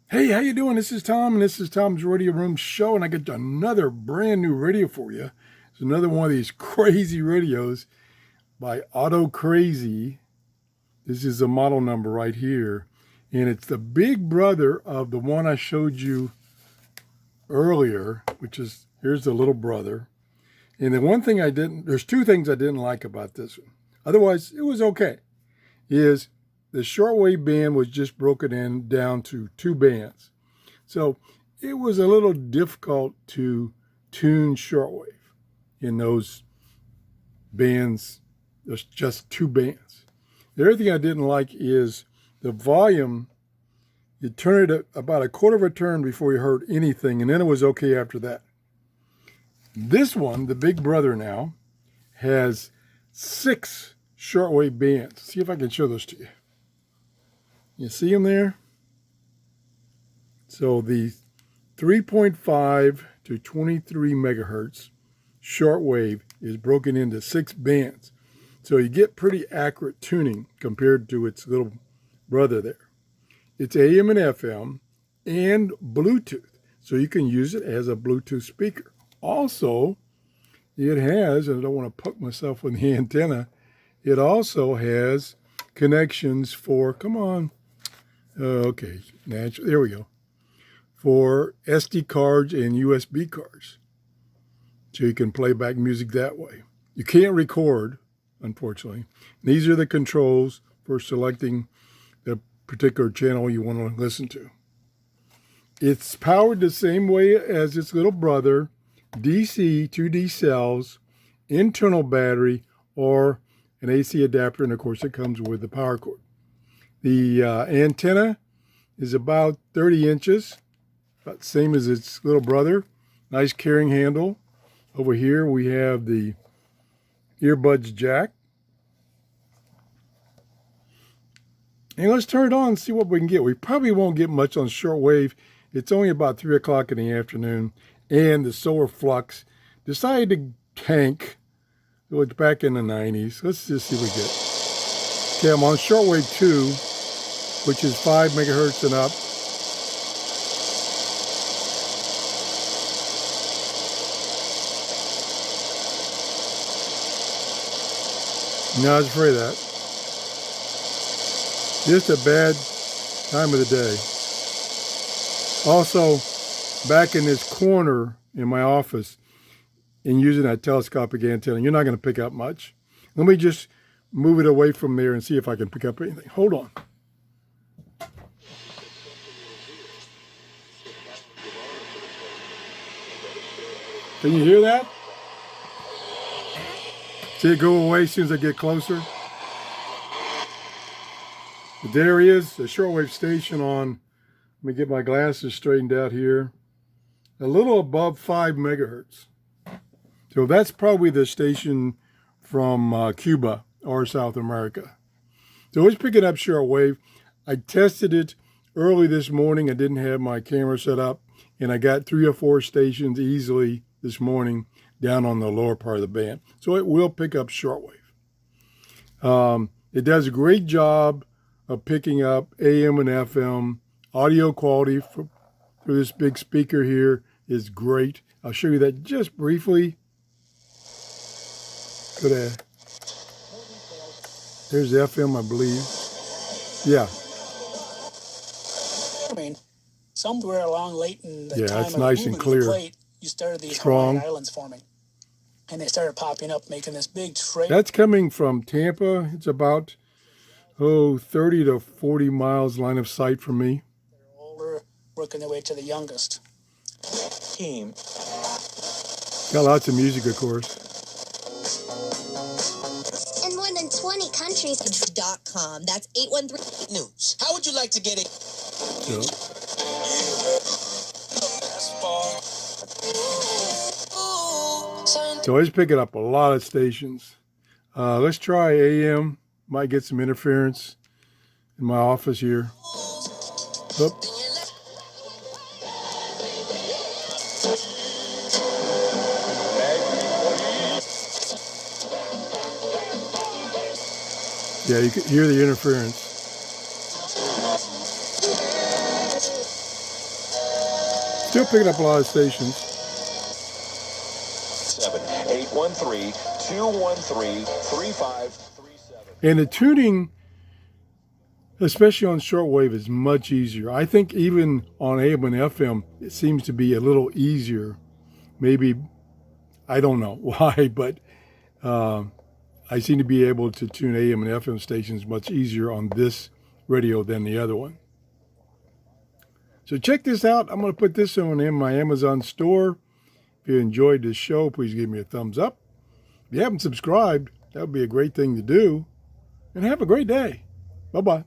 Hey, how you doing? This is Tom, and this is Tom's Radio Room Show, and I got another brand new radio for you. It's another one of these crazy radios by Auto Crazy. This is the model number right here, and it's the big brother of the one I showed you earlier, which is, here's the little brother. And the one thing there's two things I didn't like about this one. Otherwise, it was okay, is the shortwave band was just broken down to two bands. So it was a little difficult to tune shortwave in those bands. There's just two bands. The other thing I didn't like is the volume. You turn it about a quarter of a turn before you heard anything, and then it was okay after that. This one, the big brother now, has 6 shortwave bands. See if I can show those to you. You see them there? So the 3.5 to 23 megahertz shortwave is broken into 6 bands. So you get pretty accurate tuning compared to its little brother there. It's AM and FM and Bluetooth. So you can use it as a Bluetooth speaker. Also, it has, and I don't want to poke myself with the antenna, it also has connections for, come on, okay, there we go, for SD cards and USB cards. So you can play back music that way. You can't record, unfortunately. These are the controls for selecting the particular channel you want to listen to. It's powered the same way as its little brother, DC 2D cells, internal battery, or an AC adapter, and of course it comes with the power cord. The antenna is about 30 inches, about the same as its little brother. Nice carrying handle. Over here we have the earbuds jack. And let's turn it on and see what we can get. We probably won't get much on shortwave. It's only about 3 o'clock in the afternoon, and the solar flux decided to tank. So it's back in the 90s. Let's just see what we get. Okay, I'm on shortwave 2, which is 5 megahertz and up. No, I was afraid of that. Just a bad time of the day. Also, back in this corner in my office and using that telescopic antenna, you're not going to pick up much. Let me just move it away from there and see if I can pick up anything. Hold on. Can you hear that? See it go away as soon as I get closer? But there he is, the shortwave station on, let me get my glasses straightened out here, a little above 5 megahertz. So that's probably the station from Cuba or South America. So it's picking up shortwave. I tested it early this morning. I didn't have my camera set up, and I got 3 or 4 stations easily this morning down on the lower part of the band. So it will pick up shortwave. It does a great job of picking up AM and FM. Audio quality for this big speaker here is great. I'll show you that just briefly. There's FM, I believe. Yeah. Somewhere along late in the time it's of nice and clear. The plate, you started these Strong. Hawaiian Islands forming. And they started popping up, making this big trail. That's coming from Tampa. It's about 30 to 40 miles line of sight from me. They're older, working their way to the youngest. Team. Got lots of music, of course. In more than 20 countries. .com. That's 813 News. How would you like to get it? So it's picking up a lot of stations. Let's try AM. Might get some interference in my office here. Oop. Yeah, you can hear the interference. Still picking up a lot of stations. 7-813-213-3537. And the tuning, especially on shortwave, is much easier. I think even on AM and FM, it seems to be a little easier. Maybe, I don't know why, but I seem to be able to tune AM and FM stations much easier on this radio than the other one. So check this out. I'm going to put this one in my Amazon store. If you enjoyed this show, please give me a thumbs up. If you haven't subscribed, that would be a great thing to do. And have a great day. Bye-bye.